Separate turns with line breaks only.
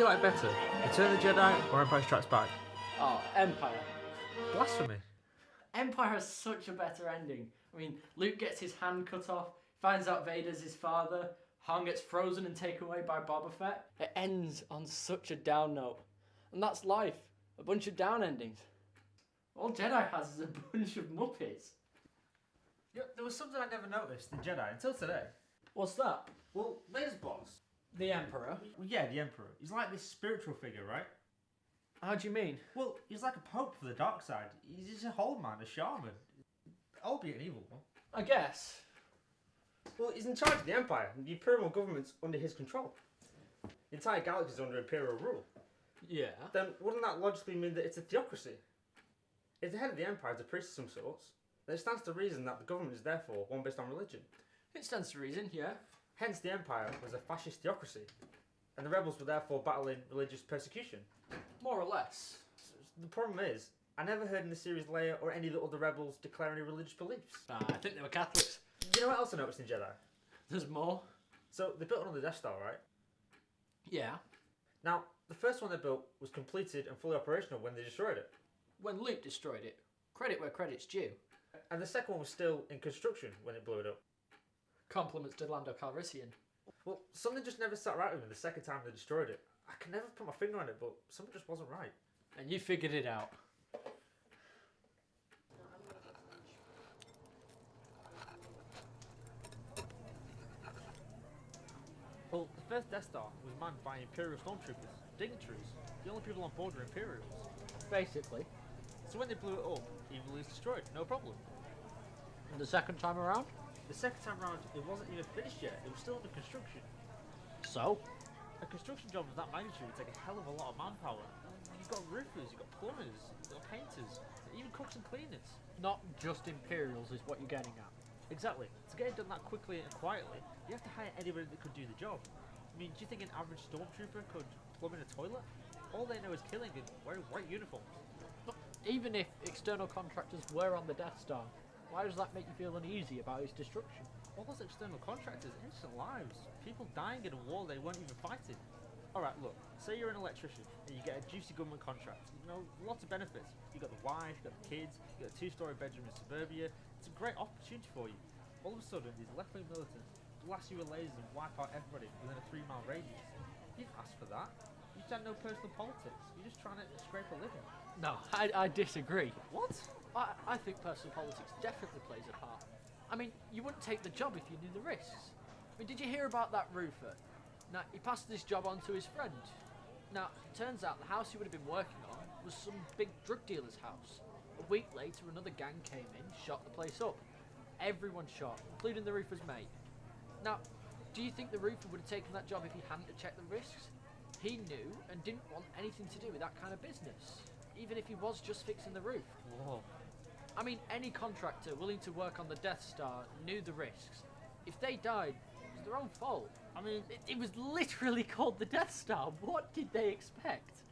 you like better, Return of the Jedi or Empire Strikes Back?
Oh, Empire.
Blasphemy.
Empire has such a better ending. I mean, Luke gets his hand cut off, finds out Vader's his father, Han gets frozen and taken away by Boba Fett. It ends on such a down note. And that's life. A bunch of down endings. All Jedi has is a bunch of Muppets.
Yeah, there was something I never noticed in Jedi until today.
What's that?
Well, Vader's boss.
The Emperor.
Well, yeah, the Emperor. He's like this spiritual figure, right?
How do you mean?
Well, he's like a pope for the dark side. He's just a whole man, a shaman. Albeit an evil one.
I guess.
Well, he's in charge of the Empire, and the Imperial government's under his control. The entire galaxy is under Imperial rule.
Yeah.
Then wouldn't that logically mean that it's a theocracy? If the head of the Empire is a priest of some sorts, then it stands to reason that the government is therefore one based on religion.
It stands to reason, yeah.
Hence the Empire was a fascist theocracy, and the rebels were therefore battling religious persecution.
More or less.
The problem is, I never heard in the series Leia or any of the other rebels declare any religious beliefs.
I think they were Catholics.
You know what else I noticed in Jedi?
There's more.
So they built another Death Star, right?
Yeah.
Now, the first one they built was completed and fully operational when they destroyed it.
When Luke destroyed it. Credit where credit's due.
And the second one was still in construction when it blew it up.
Compliments to Lando Calrissian.
Well, something just never sat right with me the second time they destroyed it. I can never put my finger on it, but something just wasn't right.
And you figured it out.
Well, the first Death Star was manned by Imperial stormtroopers, dignitaries. The only people on board were Imperials.
Basically.
So when they blew it up, evil is destroyed, no problem.
And the second time around?
The second time round, it wasn't even finished yet. It was still under construction.
So?
A construction job of that magnitude would take a hell of a lot of manpower. You've got roofers, you've got plumbers, you've got painters, even cooks and cleaners.
Not just Imperials is what you're getting at.
Exactly. To get it done that quickly and quietly, you have to hire anybody that could do the job. I mean, do you think an average stormtrooper could plumb in a toilet? All they know is killing and wearing white uniforms.
Look, even if external contractors were on the Death Star, why does that make you feel uneasy about its destruction?
All those external contractors, innocent lives. People dying in a war they weren't even fighting. Alright, look, say you're an electrician and you get a juicy government contract. You know, lots of benefits. You got the wife, you got the kids, you got a 2-story bedroom in suburbia. It's a great opportunity for you. All of a sudden, these left-wing militants blast you with lasers and wipe out everybody within a 3-mile radius. You didn't ask for that. You just had no personal politics. You're just trying to scrape a living.
No, I disagree.
What?
I think personal politics definitely plays a part. I mean, you wouldn't take the job if you knew the risks. I mean, did you hear about that roofer? Now, he passed this job on to his friend. Now, turns out the house he would have been working on was some big drug dealer's house. A week later, another gang came in, shot the place up. Everyone shot, including the roofer's mate. Now, do you think the roofer would have taken that job if he hadn't checked the risks? He knew and didn't want anything to do with that kind of business, even if he was just fixing the roof.
Whoa.
I mean, any contractor willing to work on the Death Star knew the risks. If they died, it was their own fault. I mean, it was literally called the Death Star. What did they expect?